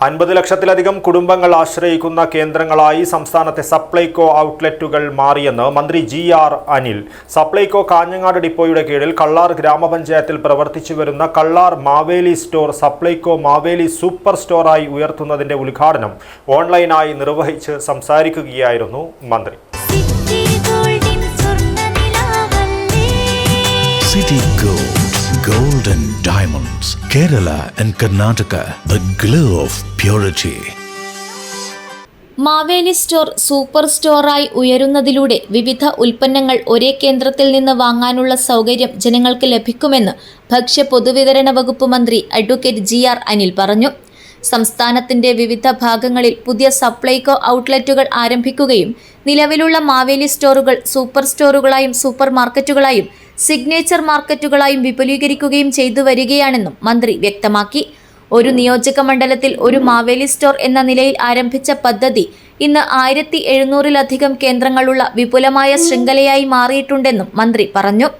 50 ലക്ഷത്തിലധികം കുടുംബങ്ങൾ ആശ്രയിക്കുന്ന കേന്ദ്രങ്ങളായി സംസ്ഥാനത്തെ സപ്ലൈകോ ഔട്ട്ലെറ്റുകൾ മാറിയെന്ന് മന്ത്രി GR അനിൽ. സപ്ലൈകോ കാഞ്ഞങ്ങാട് ഡിപ്പോയുടെ കീഴിൽ കള്ളാർ ഗ്രാമപഞ്ചായത്തിൽ പ്രവർത്തിച്ചുവരുന്ന കള്ളാർ മാവേലി സ്റ്റോർ സപ്ലൈകോ മാവേലി സൂപ്പർ സ്റ്റോറായി ഉയർത്തുന്നതിന്റെ ഉദ്ഘാടനം ഓൺലൈനായി നിർവഹിച്ച് സംസാരിക്കുകയായിരുന്നു മന്ത്രി. City Gold and Diamonds, Kerala and Karnataka, the glow of purity. Maveli store super സ്റ്റോറായി ഉയരുന്നതിലൂടെ വിവിധ ഉൽപ്പന്നങ്ങൾ ഒരേ കേന്ദ്രത്തിൽ നിന്ന് വാങ്ങാനുള്ള സൗകര്യം ജനങ്ങൾക്ക് ലഭിക്കുമെന്ന് ഭക്ഷ്യ പൊതുവിതരണ വകുപ്പ് മന്ത്രി അഡ്വക്കേറ്റ് GR അനിൽ പറഞ്ഞു. സംസ്ഥാനത്തിന്റെ വിവിധ ഭാഗങ്ങളിൽ പുതിയ സപ്ലൈകോ ഔട്ട്ലെറ്റുകൾ ആരംഭിക്കുകയും നിലവിലുള്ള മാവേലി സ്റ്റോറുകൾ സൂപ്പർ സ്റ്റോറുകളായും സൂപ്പർ മാർക്കറ്റുകളായും സിഗ്നേച്ചർ മാർക്കറ്റുകളായും വിപുലീകരിക്കുകയും ചെയ്തു വരികയാണെന്നും മന്ത്രി വ്യക്തമാക്കി. ഒരു നിയോജക മണ്ഡലത്തിൽ ഒരു മാവേലി സ്റ്റോർ എന്ന നിലയിൽ ആരംഭിച്ച പദ്ധതി ഇന്ന് 1700-ലധികം കേന്ദ്രങ്ങളുള്ള വിപുലമായ ശൃംഖലയായി മാറിയിട്ടുണ്ടെന്നും മന്ത്രി പറഞ്ഞു.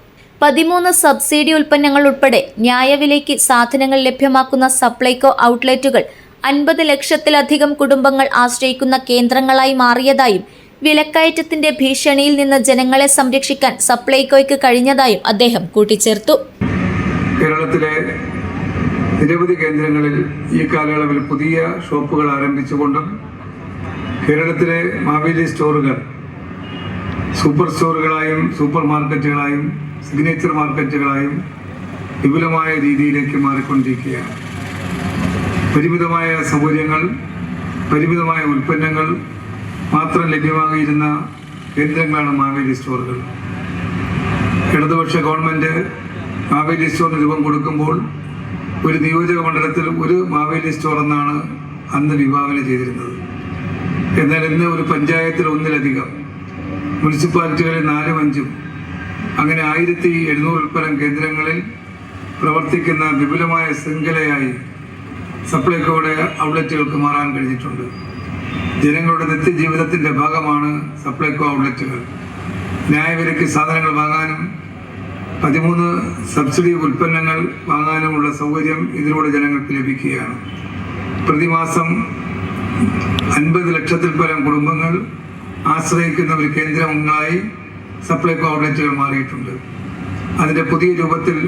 13 സബ്സിഡി ഉൽപ്പന്നങ്ങൾ ഉൾപ്പെടെ ന്യായവിലയ്ക്ക് സാധനങ്ങൾ ലഭ്യമാക്കുന്ന സപ്ലൈകോ ഔട്ട്ലെറ്റുകൾ 50 ലക്ഷത്തിലധികം കുടുംബങ്ങൾ ആശ്രയിക്കുന്ന കേന്ദ്രങ്ങളായി മാറിയതായും വിലക്കയറ്റത്തിന്റെ ഭീഷണിയിൽ നിന്ന് ജനങ്ങളെ സംരക്ഷിക്കാൻ സപ്ലൈകോയ്ക്ക് കഴിഞ്ഞതായും അദ്ദേഹം കൂട്ടിച്ചേർത്തു. കേരളത്തിലെ നിരവധി കേന്ദ്രങ്ങളിൽ ഈ കാലയളവിൽ പുതിയ ഷോപ്പുകൾ ആരംഭിച്ചുകൊണ്ടും കേരളത്തിലെ മാവേലി സ്റ്റോറുകൾ സൂപ്പർ സ്റ്റോറുകളായും സൂപ്പർ മാർക്കറ്റുകളായും സിഗ്നേച്ചർ മാർക്കറ്റുകളായും വിപുലമായ രീതിയിലേക്ക് മാറിക്കൊണ്ടിരിക്കുകയാണ്. പരിമിതമായ സൗകര്യങ്ങൾ, പരിമിതമായ ഉൽപ്പന്നങ്ങൾ മാത്രം ലഭ്യമാകിയിരുന്ന കേന്ദ്രങ്ങളാണ് മാവേലി സ്റ്റോറുകൾ. ഇടതുപക്ഷ ഗവൺമെൻറ് മാവേലി സ്റ്റോറിന് രൂപം കൊടുക്കുമ്പോൾ ഒരു നിയോജക മണ്ഡലത്തിൽ ഒരു മാവേലി സ്റ്റോർ എന്നാണ് അന്ന് വിഭാവന ചെയ്തിരുന്നത്. എന്നാൽ ഇന്ന് ഒരു പഞ്ചായത്തിൽ ഒന്നിലധികം, മുനിസിപ്പാലിറ്റികളിൽ 4-5 അങ്ങനെ 1700 കേന്ദ്രങ്ങളിൽ പ്രവർത്തിക്കുന്ന വിപുലമായ ശൃംഖലയായി സപ്ലൈകോയുടെ ഔട്ട്ലെറ്റുകൾക്ക് മാറാൻ കഴിഞ്ഞിട്ടുണ്ട്. ജനങ്ങളുടെ നിത്യജീവിതത്തിൻ്റെ ഭാഗമാണ് സപ്ലൈകോ ഔട്ട്ലെറ്റുകൾ. ന്യായവിലയ്ക്ക് സാധനങ്ങൾ വാങ്ങാനും 13 സബ്സിഡി ഉൽപ്പന്നങ്ങൾ വാങ്ങാനുമുള്ള സൗകര്യം ഇതിലൂടെ ജനങ്ങൾക്ക് ലഭിക്കുകയാണ്. പ്രതിമാസം 50 ലക്ഷത്തിൽ പരം കുടുംബങ്ങൾ ആശ്രയിക്കുന്ന ഒരു കേന്ദ്രങ്ങളായി സപ്ലൈകോ ഔട്ട്ലെറ്റുകൾ മാറിയിട്ടുണ്ട്. അതിൻ്റെ പുതിയ രൂപത്തിൽ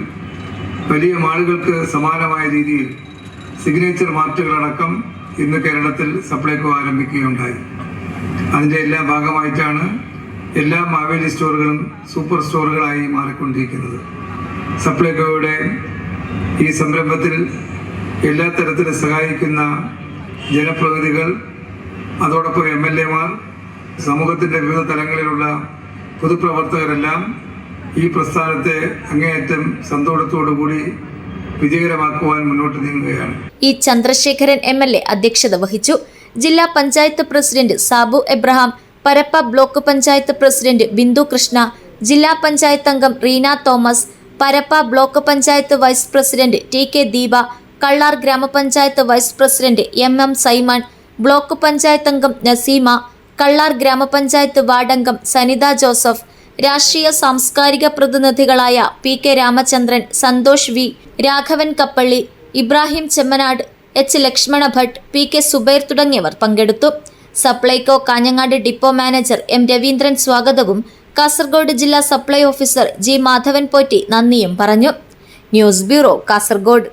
വലിയ മാളുകൾക്ക് സമാനമായ രീതിയിൽ സിഗ്നേച്ചർ മാർട്ടുകളടക്കം ഇന്ന് കേരളത്തിൽ സപ്ലൈകോ ആരംഭിക്കുകയുണ്ടായി. അതിൻ്റെ എല്ലാ ഭാഗമായിട്ടാണ് എല്ലാ മാവേലി സ്റ്റോറുകളും സൂപ്പർ സ്റ്റോറുകളായി മാറിക്കൊണ്ടിരിക്കുന്നത്. സപ്ലൈകോയുടെ ഈ സംരംഭത്തിൽ എല്ലാ തരത്തിലും സഹായിക്കുന്ന ജനപ്രതിനിധികൾ, അതോടൊപ്പം MLA-മാർ, സമൂഹത്തിൻ്റെ വിവിധ തലങ്ങളിലുള്ള പൊതുപ്രവർത്തകരെല്ലാം ഈ പ്രസ്ഥാനത്തെ അങ്ങേയറ്റം സന്തോഷത്തോടുകൂടി വിജയകരമാക്കുവാൻ മുന്നോട്ട് നീങ്ങുകയാണ്. ഇ ചന്ദ്രശേഖരൻ MLA അധ്യക്ഷത വഹിച്ചു. ജില്ലാ panchayat president Sabu Abraham, Parappa block panchayat president Bindu Krishna, ജില്ലാ പഞ്ചായത്ത് അംഗം Reena Thomas, Parappa block panchayat vice president TK Deepa, Kallar grama panchayat vice president MM Simon, block panchayat അംഗം നസീമ, കള്ളാർ ഗ്രാമപഞ്ചായത്ത് വാർഡംഗം സനിത ജോസഫ്, രാഷ്ട്രീയ സാംസ്കാരിക പ്രതിനിധികളായ PK Ramachandran, Santhosh V, Raghavan Kappally, Ibrahim Chemmanad, H Lakshmana Bhat, PK Zubair തുടങ്ങിയവർ പങ്കെടുത്തു. Supplyco Kanhangad depot manager M Raveendran സ്വാഗതവും കാസർഗോഡ് ജില്ലാ supply officer G Madhavan Potti നന്ദിയും പറഞ്ഞു. News bureau, Kasaragod.